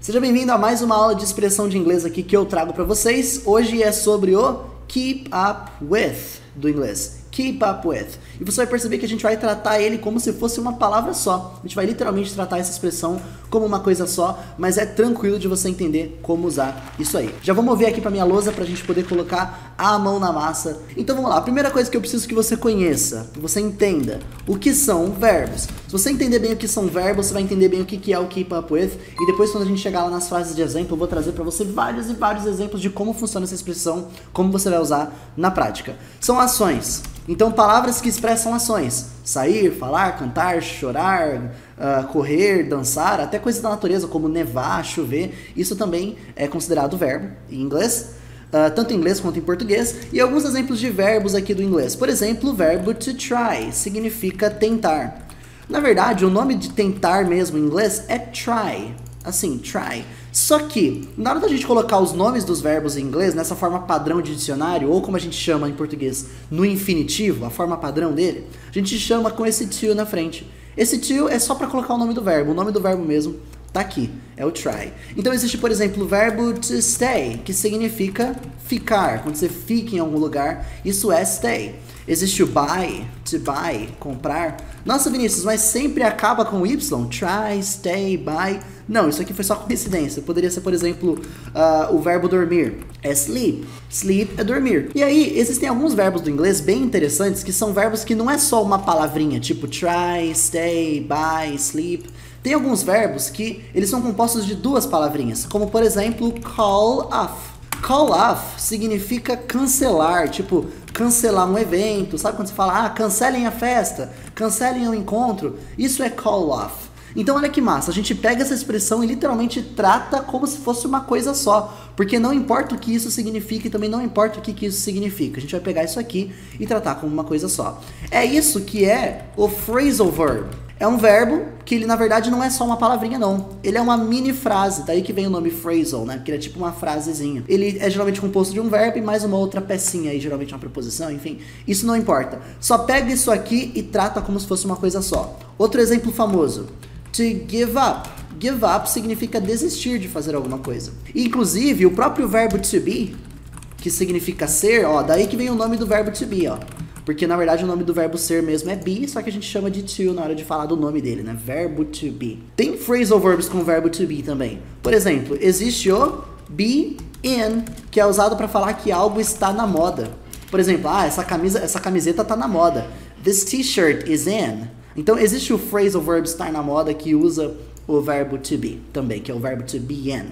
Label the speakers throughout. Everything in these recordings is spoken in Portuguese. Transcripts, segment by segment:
Speaker 1: Seja bem-vindo a mais uma aula de expressão de inglês aqui que eu trago para vocês. Hoje é sobre o keep up with do inglês. Keep up with. E você vai perceber que a gente vai tratar ele como se fosse uma palavra só. A gente vai literalmente tratar essa expressão como uma coisa só, mas é tranquilo de você entender como usar isso aí. Já vou mover aqui para minha lousa para a gente poder colocar a mão na massa. Então vamos lá. A primeira coisa que eu preciso que você conheça, que você entenda, o que são verbos. Se você entender bem o que são verbos, você vai entender bem o que é o keep up with. E depois, quando a gente chegar lá nas frases de exemplo, eu vou trazer para você vários e vários exemplos de como funciona essa expressão, como você vai usar na prática. São ações. Então, palavras que expressam ações. Sair, falar, cantar, chorar, correr, dançar, até coisas da natureza como nevar, chover. Isso também é considerado verbo em inglês, tanto em inglês quanto em português. E alguns exemplos de verbos aqui do inglês. Por exemplo, o verbo to try significa tentar. Na verdade, o nome de tentar mesmo em inglês é try. Assim, try. Só que, na hora da gente colocar os nomes dos verbos em inglês, nessa forma padrão de dicionário, ou como a gente chama em português, no infinitivo, a forma padrão dele, a gente chama com esse to na frente. Esse to é só para colocar o nome do verbo mesmo tá aqui, é o try. Então existe, por exemplo, o verbo to stay, que significa ficar. Quando você fica em algum lugar, isso é stay. Existe o buy, to buy, comprar. Nossa, Vinícius, mas sempre acaba com Y? Try, stay, buy. Não, isso aqui foi só coincidência. Poderia ser, por exemplo, o verbo dormir. É sleep. Sleep é dormir. E aí, existem alguns verbos do inglês bem interessantes, que são verbos que não é só uma palavrinha, tipo try, stay, buy, sleep. Tem alguns verbos que eles são compostos de duas palavrinhas, como, por exemplo, call off. Call off significa cancelar, tipo, cancelar um evento. Sabe quando você fala, cancelem a festa, cancelem o encontro? Isso é call off. Então olha que massa, a gente pega essa expressão e literalmente trata como se fosse uma coisa só. Porque não importa o que isso significa e também não importa o que isso significa. A gente vai pegar isso aqui e tratar como uma coisa só. É isso que é o phrasal verb. É um verbo que ele, na verdade, não é só uma palavrinha, não. Ele é uma mini frase, daí que vem o nome phrasal, né? Porque ele é tipo uma frasezinha. Ele é geralmente composto de um verbo e mais uma outra pecinha aí, geralmente uma preposição, enfim. Isso não importa. Só pega isso aqui e trata como se fosse uma coisa só. Outro exemplo famoso. To give up. Give up significa desistir de fazer alguma coisa. E, inclusive, o próprio verbo to be, que significa ser, ó, daí que vem o nome do verbo to be, ó. Porque, na verdade, o nome do verbo ser mesmo é be, só que a gente chama de to na hora de falar do nome dele, né? Verbo to be. Tem phrasal verbs com verbo to be também. Por exemplo, existe o be in, que é usado para falar que algo está na moda. Por exemplo, essa camiseta tá na moda. This t-shirt is in. Então, existe o phrasal verb estar na moda que usa o verbo to be também, que é o verbo to be in.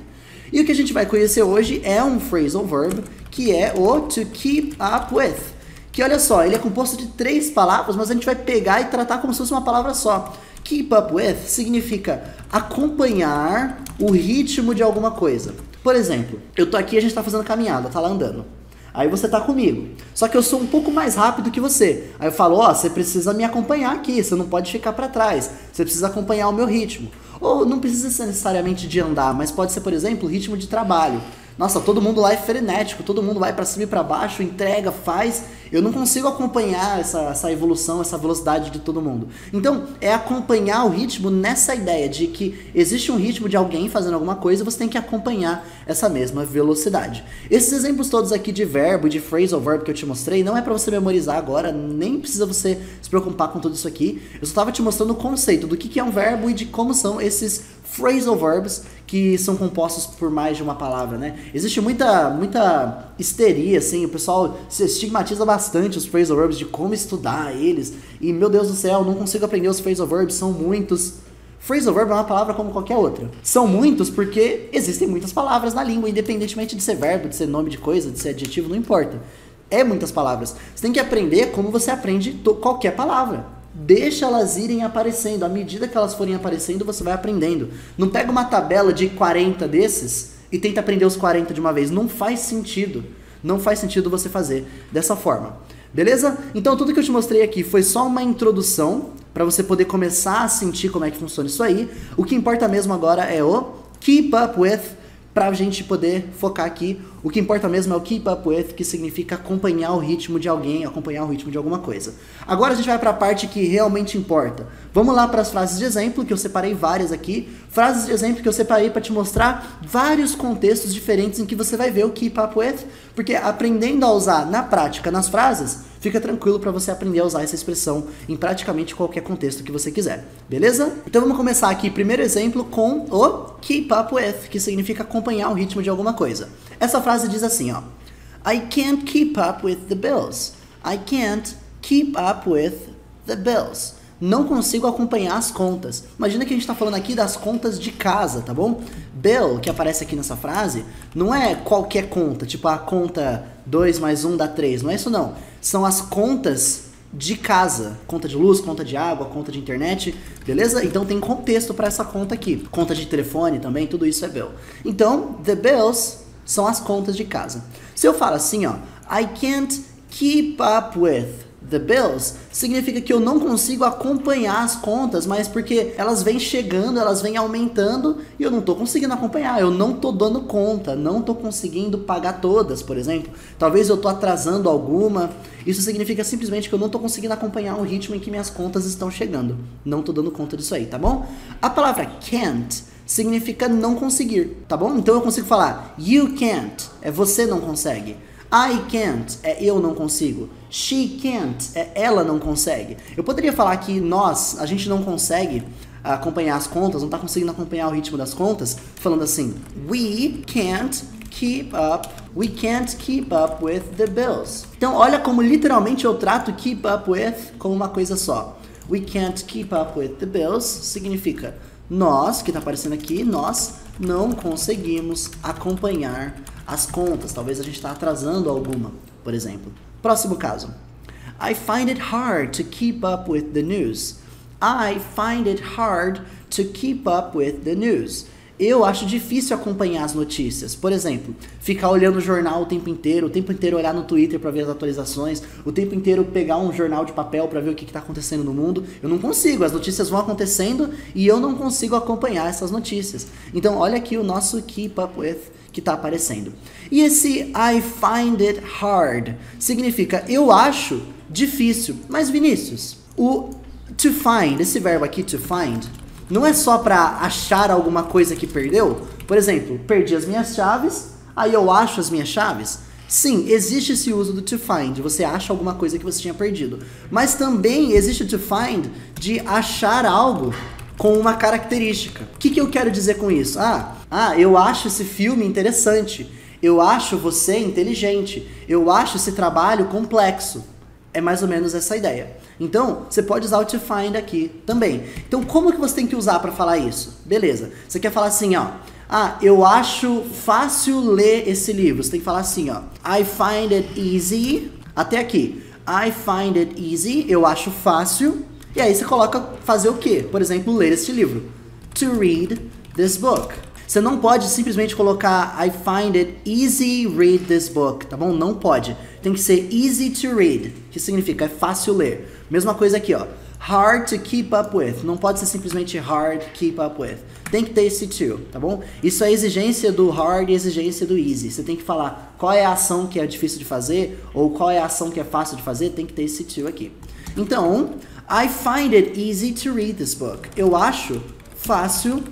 Speaker 1: E o que a gente vai conhecer hoje é um phrasal verb, que é o to keep up with. Que olha só, ele é composto de 3 palavras, mas a gente vai pegar e tratar como se fosse uma palavra só. Keep up with significa acompanhar o ritmo de alguma coisa. Por exemplo, eu tô aqui e a gente tá fazendo caminhada, tá lá andando. Aí você tá comigo. Só que eu sou um pouco mais rápido que você. Aí eu falo, você precisa me acompanhar aqui, você não pode ficar para trás. Você precisa acompanhar o meu ritmo. Ou não precisa ser necessariamente de andar, mas pode ser, por exemplo, o ritmo de trabalho. Nossa, todo mundo lá é frenético, todo mundo vai para cima e para baixo, entrega, faz. Eu não consigo acompanhar essa evolução, essa velocidade de todo mundo. Então, é acompanhar o ritmo nessa ideia de que existe um ritmo de alguém fazendo alguma coisa e você tem que acompanhar essa mesma velocidade. Esses exemplos todos aqui de verbo, de phrasal verb que eu te mostrei, não é para você memorizar agora, nem precisa você se preocupar com tudo isso aqui. Eu só estava te mostrando o conceito do que é um verbo e de como são esses phrasal verbs que são compostos por mais de uma palavra, né? Existe muita histeria, assim, o pessoal se estigmatiza bastante os phrasal verbs, de como estudar eles, e meu Deus do céu, não consigo aprender os phrasal verbs, são muitos. Phrasal verb é uma palavra como qualquer outra. São muitos porque existem muitas palavras na língua, independentemente de ser verbo, de ser nome de coisa, de ser adjetivo, não importa. É muitas palavras. Você tem que aprender como você aprende qualquer palavra. Deixa elas irem aparecendo. À medida que elas forem aparecendo, você vai aprendendo. Não pega uma tabela de 40 desses e tenta aprender os 40 de uma vez. Não faz sentido. Não faz sentido você fazer dessa forma. Beleza? Então, tudo que eu te mostrei aqui foi só uma introdução para você poder começar a sentir como é que funciona isso aí. O que importa mesmo agora é o keep up with, pra gente poder focar aqui. O que importa mesmo é o keep up with, que significa acompanhar o ritmo de alguém, acompanhar o ritmo de alguma coisa. Agora a gente vai pra parte que realmente importa. Vamos lá para as frases de exemplo, que eu separei várias aqui. Frases de exemplo que eu separei para te mostrar vários contextos diferentes em que você vai ver o keep up with, porque aprendendo a usar na prática, nas frases, fica tranquilo para você aprender a usar essa expressão em praticamente qualquer contexto que você quiser, beleza? Então vamos começar aqui, primeiro exemplo, com o keep up with, que significa acompanhar o ritmo de alguma coisa. Essa frase diz assim, ó: I can't keep up with the bills. I can't keep up with the bills. Não consigo acompanhar as contas. Imagina que a gente está falando aqui das contas de casa, tá bom? Bill, que aparece aqui nessa frase, não é qualquer conta, tipo a conta 2 mais 1 dá 3, não é isso não. São as contas de casa, conta de luz, conta de água, conta de internet, beleza? Então tem contexto para essa conta aqui. Conta de telefone também, tudo isso é bill. Então, the bills são as contas de casa. Se eu falo assim, ó, I can't keep up with the bills, significa que eu não consigo acompanhar as contas, mas porque elas vêm chegando, elas vêm aumentando e eu não tô conseguindo acompanhar, eu não tô dando conta, não tô conseguindo pagar todas, por exemplo. Talvez eu tô atrasando alguma. Isso significa simplesmente que eu não tô conseguindo acompanhar o ritmo em que minhas contas estão chegando. Não tô dando conta disso aí, tá bom? A palavra can't significa não conseguir, tá bom? Então eu consigo falar you can't, é você não consegue. I can't, é eu não consigo. She can't, é ela não consegue. Eu poderia falar que a gente não consegue acompanhar as contas, não tá conseguindo acompanhar o ritmo das contas, falando assim, we can't keep up with the bills. Então olha como literalmente eu trato keep up with como uma coisa só. We can't keep up with the bills significa nós, que tá aparecendo aqui, nós não conseguimos acompanhar as contas. Talvez a gente está atrasando alguma, por exemplo. Próximo caso. I find it hard to keep up with the news. I find it hard to keep up with the news. Eu acho difícil acompanhar as notícias. Por exemplo, ficar olhando o jornal o tempo inteiro olhar no Twitter para ver as atualizações, o tempo inteiro pegar um jornal de papel para ver o que está acontecendo no mundo. Eu não consigo, as notícias vão acontecendo e eu não consigo acompanhar essas notícias. Então olha aqui o nosso keep up with que está aparecendo. E esse I find it hard significa eu acho difícil. Mas Vinícius, o to find, esse verbo aqui to find, não é só para achar alguma coisa que perdeu? Por exemplo, perdi as minhas chaves, aí eu acho as minhas chaves? Sim, existe esse uso do to find, você acha alguma coisa que você tinha perdido. Mas também existe o to find de achar algo com uma característica. O que eu quero dizer com isso? Eu acho esse filme interessante, eu acho você inteligente, eu acho esse trabalho complexo. É mais ou menos essa ideia. Então, você pode usar o to find aqui também. Então, como que você tem que usar para falar isso? Beleza. Você quer falar assim, ó. Eu acho fácil ler esse livro. Você tem que falar assim, ó. I find it easy. Até aqui. I find it easy. Eu acho fácil. E aí você coloca fazer o quê? Por exemplo, ler este livro. To read this book. Você não pode simplesmente colocar I find it easy read this book, tá bom? Não pode. Tem que ser easy to read, que significa é fácil ler. Mesma coisa aqui, ó. Hard to keep up with. Não pode ser simplesmente hard keep up with. Tem que ter esse to, tá bom? Isso é exigência do hard e exigência do easy. Você tem que falar qual é a ação que é difícil de fazer ou qual é a ação que é fácil de fazer. Tem que ter esse to aqui. Então, I find it easy to read this book. Eu acho fácil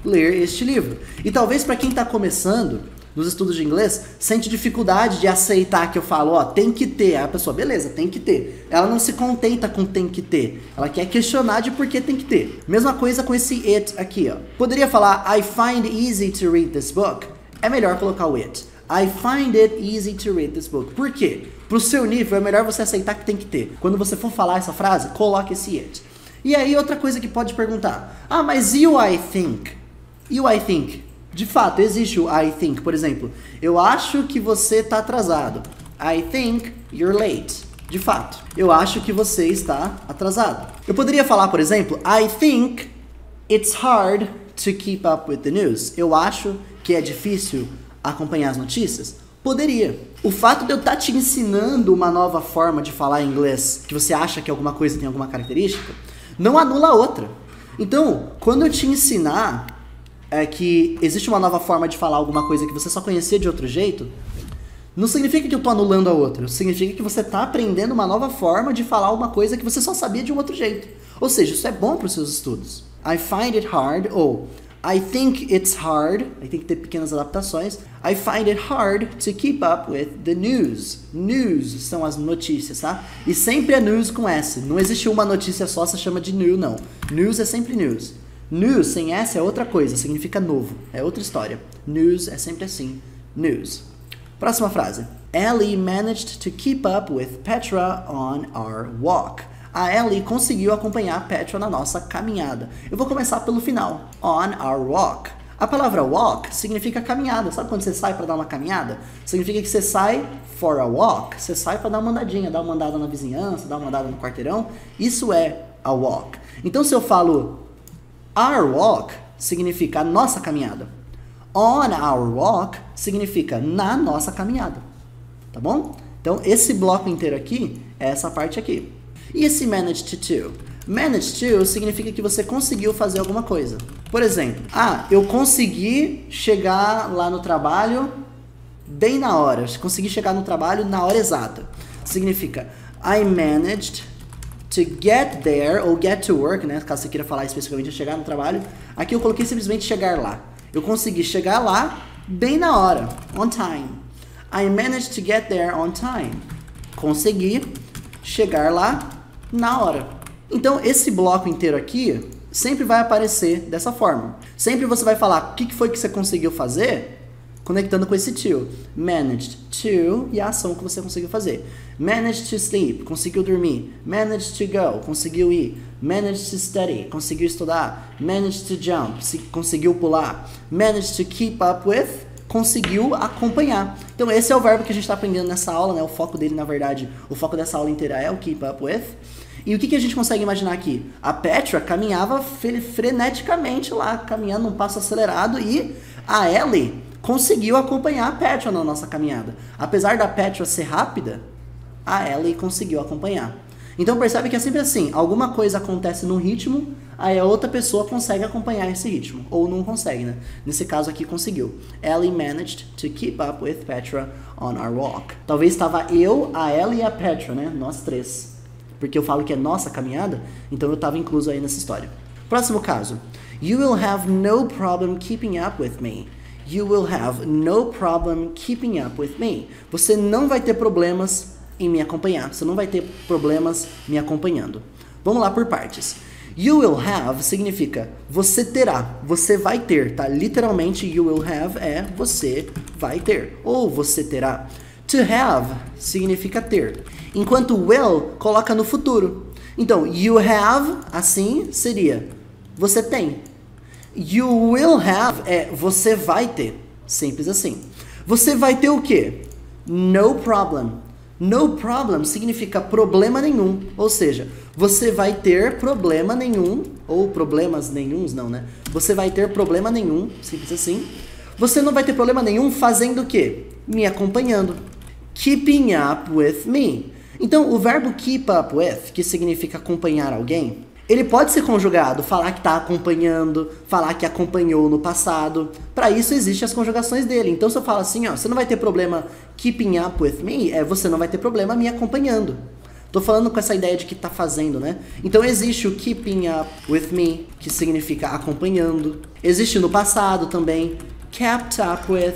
Speaker 1: ler este livro. E talvez para quem está começando nos estudos de inglês, sente dificuldade de aceitar que eu falo, ó, tem que ter. Aí a pessoa, beleza, tem que ter. Ela não se contenta com tem que ter. Ela quer questionar de por que tem que ter. Mesma coisa com esse it aqui, ó. Poderia falar, I find it easy to read this book. É melhor colocar o it. I find it easy to read this book. Por quê? Pro seu nível, é melhor você aceitar que tem que ter. Quando você for falar essa frase, coloque esse it. E aí, outra coisa que pode perguntar. Mas e o I think? E o I think? De fato, existe o I think. Por exemplo, eu acho que você está atrasado. I think you're late. De fato, eu acho que você está atrasado. Eu poderia falar, por exemplo, I think it's hard to keep up with the news. Eu acho que é difícil acompanhar as notícias. Poderia. O fato de eu estar te ensinando uma nova forma de falar inglês, que você acha que alguma coisa tem alguma característica, não anula a outra. Então, quando eu te ensinar é que existe uma nova forma de falar alguma coisa que você só conhecia de outro jeito, não significa que eu tô anulando a outra. Significa que você tá aprendendo uma nova forma de falar uma coisa que você só sabia de um outro jeito. Ou seja, isso é bom para os seus estudos. I find it hard, ou I think it's hard. Aí tem que ter pequenas adaptações. I find it hard to keep up with the news. News são as notícias, tá? E sempre é news com S. Não existe uma notícia só, se chama de new, não. News é sempre news. News sem S é outra coisa, significa novo. É outra história. News é sempre assim. News. Próxima frase. Ellie managed to keep up with Petra on our walk. A Ellie conseguiu acompanhar a Petra na nossa caminhada. Eu vou começar pelo final. On our walk. A palavra walk significa caminhada. Sabe quando você sai para dar uma caminhada? Significa que você sai for a walk. Você sai para dar uma andadinha, dar uma andada na vizinhança, dar uma andada no quarteirão. Isso é a walk. Então se eu falo our walk, significa a nossa caminhada. On our walk significa na nossa caminhada. Tá bom? Então esse bloco inteiro aqui é essa parte aqui. E esse managed to? Managed to significa que você conseguiu fazer alguma coisa. Por exemplo, eu consegui chegar lá no trabalho bem na hora. Consegui chegar no trabalho na hora exata. Significa I managed to get there, ou get to work, né? Caso você queira falar especificamente de chegar no trabalho. Aqui eu coloquei simplesmente chegar lá. Eu consegui chegar lá bem na hora. On time. I managed to get there on time. Consegui chegar lá na hora. Então, esse bloco inteiro aqui sempre vai aparecer dessa forma. Sempre você vai falar o que foi que você conseguiu fazer, conectando com esse to. Managed to e a ação que você conseguiu fazer. Managed to sleep, conseguiu dormir. Managed to go, conseguiu ir. Managed to study, conseguiu estudar. Managed to jump, conseguiu pular. Managed to keep up with, conseguiu acompanhar. Então esse é o verbo que a gente está aprendendo nessa aula, né? O foco dele, na verdade, o foco dessa aula inteira é o keep up with. E o que a gente consegue imaginar aqui? A Petra caminhava freneticamente lá, caminhando num passo acelerado, e a Ellie conseguiu acompanhar a Petra na nossa caminhada. Apesar da Petra ser rápida, a Ellie conseguiu acompanhar. Então percebe que é sempre assim, alguma coisa acontece num ritmo, aí a outra pessoa consegue acompanhar esse ritmo, ou não consegue, né? Nesse caso aqui conseguiu. Ellie managed to keep up with Petra on our walk. Talvez estava eu, a Ellie e a Petra, né? Nós três. Porque eu falo que é nossa caminhada, então eu estava incluso aí nessa história. Próximo caso. You will have no problem keeping up with me. You will have no problem keeping up with me. Você não vai ter problemas em me acompanhar. Você não vai ter problemas me acompanhando. Vamos lá por partes. You will have significa você terá, você vai ter, tá? Literalmente, you will have é você vai ter, ou você terá. To have significa ter, enquanto will coloca no futuro. Então, you have, assim, seria você tem. You will have é você vai ter, simples assim. Você vai ter o quê? No problem. No problem significa problema nenhum, ou seja, você vai ter problema nenhum, ou problemas nenhuns, não, né? Você vai ter problema nenhum, simples assim. Você não vai ter problema nenhum fazendo o quê? Me acompanhando. Keeping up with me. Então, o verbo keep up with, que significa acompanhar alguém, ele pode ser conjugado, falar que está acompanhando, falar que acompanhou no passado. Para isso existem as conjugações dele. Então, se eu falo assim, ó, você não vai ter problema keeping up with me, você não vai ter problema me acompanhando. Tô falando com essa ideia de que tá fazendo, né? Então existe o keeping up with me, que significa acompanhando. Existe no passado também, kept up with.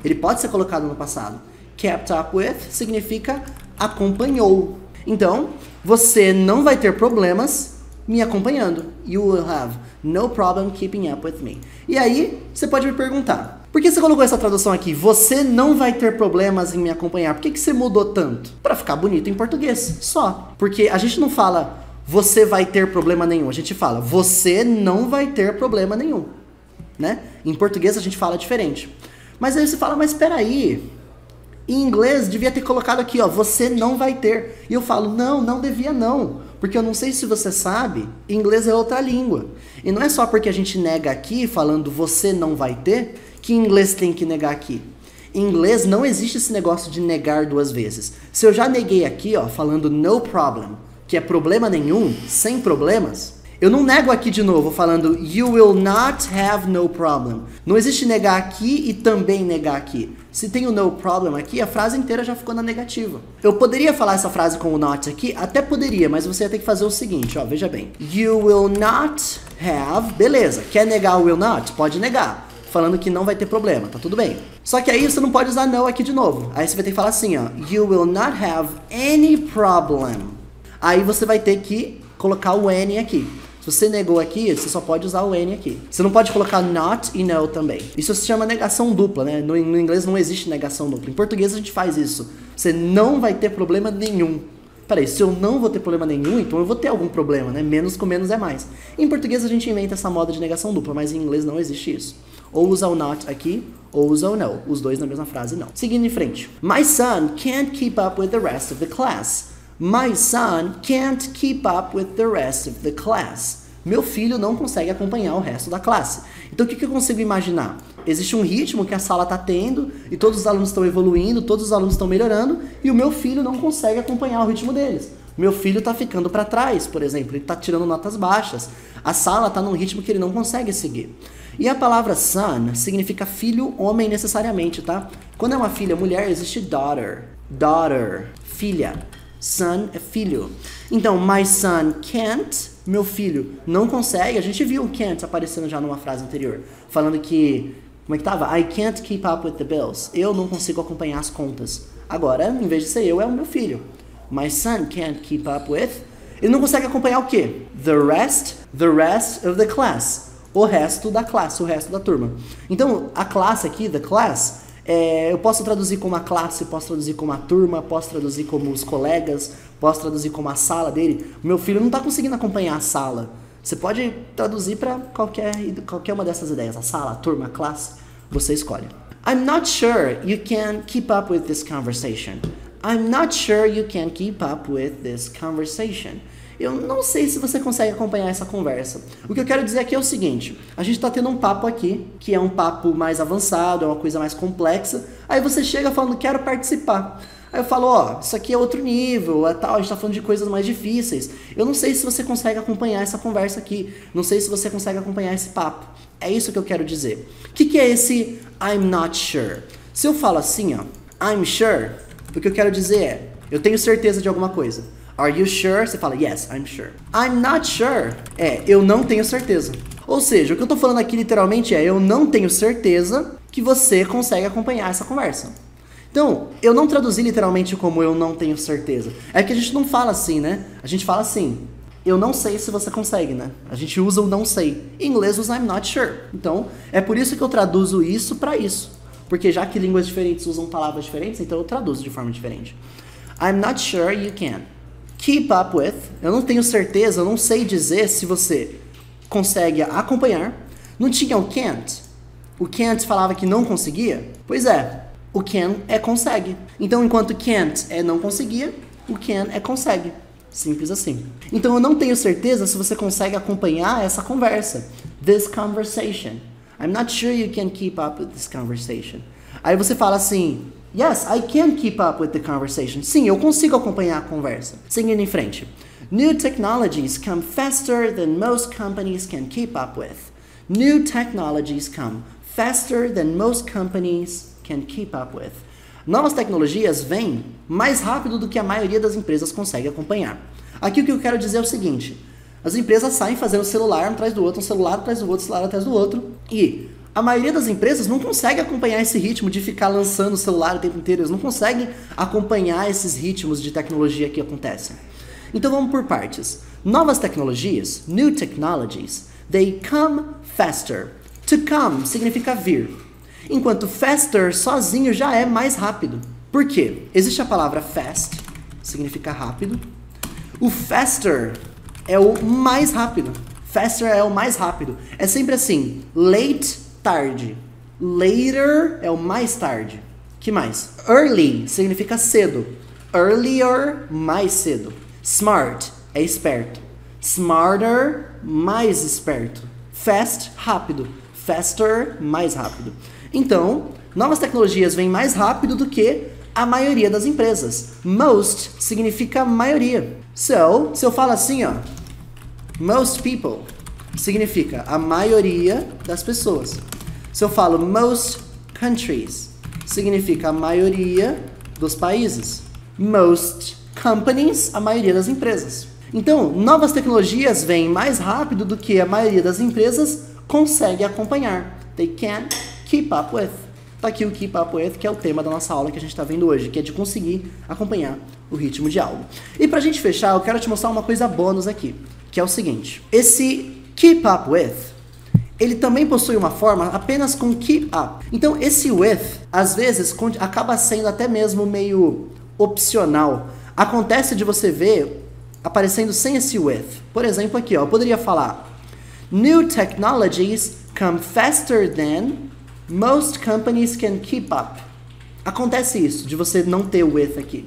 Speaker 1: Ele pode ser colocado no passado. Kept up with significa acompanhou. Então, você não vai ter problemas me acompanhando. You will have no problem keeping up with me. E aí, você pode me perguntar, por que você colocou essa tradução aqui? Você não vai ter problemas em me acompanhar. Por que você mudou tanto? Para ficar bonito em português, só. Porque a gente não fala, você vai ter problema nenhum. A gente fala, você não vai ter problema nenhum. Né? Em português a gente fala diferente. Mas aí você fala, mas espera aí. Em inglês devia ter colocado aqui, ó, você não vai ter. E eu falo, não devia não. Porque eu não sei se você sabe, inglês é outra língua. E não é só porque a gente nega aqui, falando você não vai ter, que em inglês tem que negar aqui. Em inglês não existe esse negócio de negar duas vezes. Se eu já neguei aqui, ó, falando no problem, que é problema nenhum, sem problemas, Eu não nego aqui de novo, falando you will not have no problem. Não existe negar aqui e também negar aqui. Se tem o no problem aqui, a frase inteira já ficou na negativa. Eu poderia falar essa frase com o not aqui? Até poderia, mas você ia ter que fazer o seguinte, ó, veja bem. You will not have, beleza. Quer negar o will not? Pode negar. Falando que não vai ter problema, tá tudo bem. Só que aí você não pode usar no aqui de novo. Aí você vai ter que falar assim, ó. You will not have any problem. Aí você vai ter que colocar o any aqui. Se você negou aqui, você só pode usar o any aqui. Você não pode colocar not e no também. Isso se chama negação dupla, né? No inglês não existe negação dupla. Em português a gente faz isso. Você não vai ter problema nenhum. Peraí, se eu não vou ter problema nenhum, então eu vou ter algum problema, né? Menos com menos é mais. Em português a gente inventa essa moda de negação dupla, mas em inglês não existe isso. Ou usa o not aqui, ou usa o no. Os dois na mesma frase, não. Seguindo em frente. My son can't keep up with the rest of the class. My son can't keep up with the rest of the class. Meu filho não consegue acompanhar o resto da classe. Então o que eu consigo imaginar? Existe um ritmo que a sala está tendo, e todos os alunos estão evoluindo, todos os alunos estão melhorando, e o meu filho não consegue acompanhar o ritmo deles. Meu filho está ficando para trás, por exemplo, ele está tirando notas baixas. A sala está num ritmo que ele não consegue seguir. E a palavra son significa filho, homem necessariamente, tá? Quando é uma filha mulher, existe daughter. Daughter, filha. Son é filho. Então, my son can't, meu filho não consegue. A gente viu o can't aparecendo já numa frase anterior. Falando que, como é que tava? I can't keep up with the bills. Eu não consigo acompanhar as contas. Agora, em vez de ser eu, é o meu filho. My son can't keep up with. Ele não consegue acompanhar o quê? The rest of the class. O resto da classe, o resto da turma. Então, a classe aqui, the class, eu posso traduzir como a classe, posso traduzir como a turma, posso traduzir como os colegas, posso traduzir como a sala dele. Meu filho não está conseguindo acompanhar a sala. Você pode traduzir para qualquer uma dessas ideias. A sala, a turma, a classe, você escolhe. I'm not sure you can keep up with this conversation. I'm not sure you can keep up with this conversation. Eu não sei se você consegue acompanhar essa conversa. O que eu quero dizer aqui é o seguinte. A gente está tendo um papo aqui, que é um papo mais avançado, é uma coisa mais complexa. Aí você chega falando, quero participar. Aí eu falo, ó, isso aqui é outro nível, é tal, a gente tá falando de coisas mais difíceis. Eu não sei se você consegue acompanhar essa conversa aqui. Não sei se você consegue acompanhar esse papo. É isso que eu quero dizer. O que é esse I'm not sure? Se eu falo assim, ó, I'm sure, o que eu quero dizer é, eu tenho certeza de alguma coisa. Are you sure? Você fala, yes, I'm sure. I'm not sure. Eu não tenho certeza. Ou seja, o que eu tô falando aqui literalmente é, eu não tenho certeza que você consegue acompanhar essa conversa. Então, eu não traduzi literalmente como eu não tenho certeza. É que a gente não fala assim, né? A gente fala assim, eu não sei se você consegue, né? A gente usa o não sei. Em inglês usa I'm not sure. Então, é por isso que eu traduzo isso para isso. Porque já que línguas diferentes usam palavras diferentes, então eu traduzo de forma diferente. I'm not sure you can. Keep up with, eu não tenho certeza, eu não sei dizer se você consegue acompanhar. Não tinha o can't? O can't falava que não conseguia? Pois é, o can é consegue. Então, enquanto can't é não conseguia, o can é consegue. Simples assim. Então, eu não tenho certeza se você consegue acompanhar essa conversa. This conversation. I'm not sure you can keep up with this conversation. Aí você fala assim, yes, I can keep up with the conversation. Sim, eu consigo acompanhar a conversa. Seguindo em frente. New technologies come faster than most companies can keep up with. New technologies come faster than most companies can keep up with. Novas tecnologias vêm mais rápido do que a maioria das empresas consegue acompanhar. Aqui o que eu quero dizer é o seguinte. As empresas saem fazendo celular um atrás do outro, um celular atrás do outro, um celular atrás do outro. E a maioria das empresas não consegue acompanhar esse ritmo de ficar lançando o celular o tempo inteiro. Eles não conseguem acompanhar esses ritmos de tecnologia que acontecem. Então vamos por partes. Novas tecnologias, new technologies, they come faster. To come significa vir. Enquanto faster sozinho já é mais rápido. Por quê? Existe a palavra fast, significa rápido. O faster é o mais rápido. Faster é o mais rápido. É sempre assim, late, tarde. Later é o mais tarde. Que mais? Early significa cedo. Earlier, mais cedo. Smart é esperto. Smarter, mais esperto. Fast, rápido. Faster, mais rápido. Então, novas tecnologias vêm mais rápido do que a maioria das empresas. Most significa maioria. So, se eu falo assim, ó, Most people significa a maioria das pessoas. Se eu falo most countries, significa a maioria dos países. Most companies, a maioria das empresas. Então, novas tecnologias vêm mais rápido do que a maioria das empresas consegue acompanhar. They can't keep up with. Tá aqui o keep up with, que é o tema da nossa aula que a gente está vendo hoje, que é de conseguir acompanhar o ritmo de algo. E pra gente fechar, eu quero te mostrar uma coisa bônus aqui, que é o seguinte. Esse keep up with, ele também possui uma forma apenas com keep up. Então, esse with, às vezes, acaba sendo até mesmo meio opcional. Acontece de você ver aparecendo sem esse with. Por exemplo, aqui, ó, eu poderia falar New technologies come faster than most companies can keep up. Acontece isso, de você não ter o with aqui.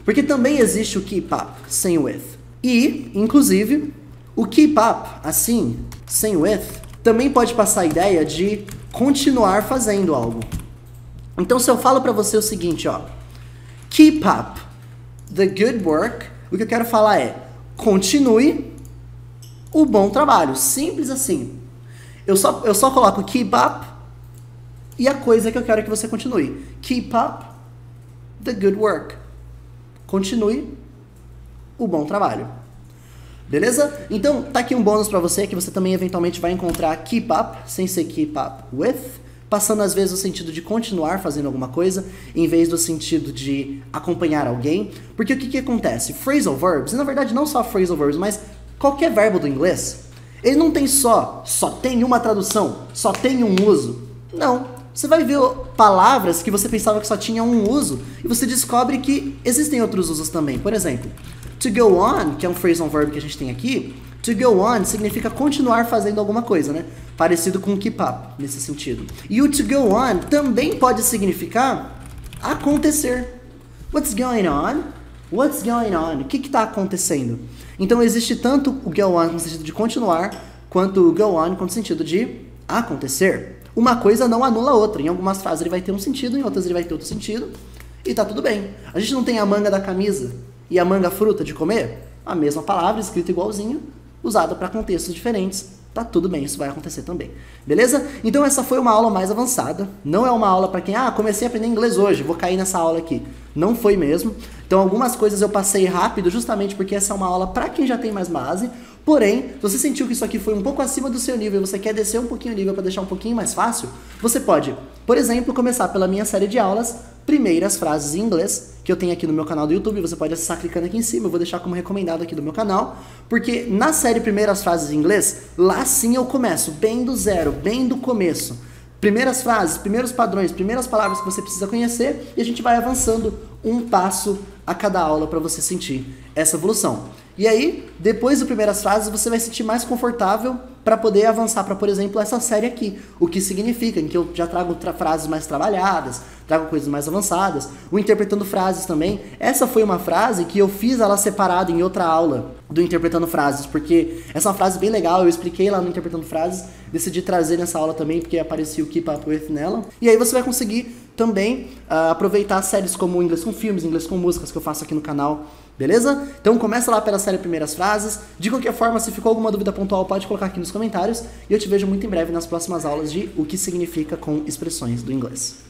Speaker 1: Porque também existe o keep up sem o with. E, inclusive, o keep up, assim, sem o with, também pode passar a ideia de continuar fazendo algo. Então, se eu falo pra você o seguinte, ó, keep up the good work, o que eu quero falar é, continue o bom trabalho. Simples assim. Eu só coloco keep up e a coisa que eu quero que você continue. Keep up the good work. Continue o bom trabalho. Beleza? Então, tá aqui um bônus pra você, que você também eventualmente vai encontrar keep up, sem ser keep up with, passando às vezes o sentido de continuar fazendo alguma coisa, em vez do sentido de acompanhar alguém. Porque o que acontece? Phrasal verbs, e na verdade não só phrasal verbs, mas qualquer verbo do inglês, ele não tem só tem uma tradução, só tem um uso. Não. Você vai ver palavras que você pensava que só tinha um uso, e você descobre que existem outros usos também. Por exemplo, to go on, que é um phrasal verb que a gente tem aqui, to go on significa continuar fazendo alguma coisa, né? Parecido com keep up, nesse sentido. E o to go on também pode significar acontecer. What's going on? What's going on? O que está acontecendo? Então existe tanto o go on no sentido de continuar, quanto o go on com o sentido de acontecer. Uma coisa não anula a outra. Em algumas frases ele vai ter um sentido, em outras ele vai ter outro sentido, e tá tudo bem. A gente não tem a manga da camisa e a manga fruta de comer? A mesma palavra, escrita igualzinho, usada para contextos diferentes. Tá tudo bem, isso vai acontecer também. Beleza? Então essa foi uma aula mais avançada. Não é uma aula para quem, comecei a aprender inglês hoje, vou cair nessa aula aqui. Não foi mesmo. Então algumas coisas eu passei rápido, justamente porque essa é uma aula para quem já tem mais base. Porém, se você sentiu que isso aqui foi um pouco acima do seu nível e você quer descer um pouquinho o nível para deixar um pouquinho mais fácil, você pode, por exemplo, começar pela minha série de aulas Primeiras Frases em Inglês, que eu tenho aqui no meu canal do YouTube. Você pode acessar clicando aqui em cima, eu vou deixar como recomendado aqui do meu canal, porque na série Primeiras Frases em Inglês, lá sim eu começo bem do zero, bem do começo. Primeiras frases, primeiros padrões, primeiras palavras que você precisa conhecer, e a gente vai avançando um passo a cada aula para você sentir essa evolução. E aí, depois das primeiras frases, você vai se sentir mais confortável para poder avançar para, por exemplo, essa série aqui. O que significa, em que eu já trago frases mais trabalhadas, trago coisas mais avançadas, o Interpretando Frases também. Essa foi uma frase que eu fiz ela separada em outra aula do Interpretando Frases, porque essa é uma frase bem legal, eu expliquei lá no Interpretando Frases, decidi trazer nessa aula também, porque aparecia o Keep Up With nela. E aí você vai conseguir também aproveitar séries como Inglês com Filmes, Inglês com Músicas, que eu faço aqui no canal. Beleza? Então começa lá pela série Primeiras Frases. De qualquer forma, se ficou alguma dúvida pontual, pode colocar aqui nos comentários. E eu te vejo muito em breve nas próximas aulas de o que significa com expressões do inglês.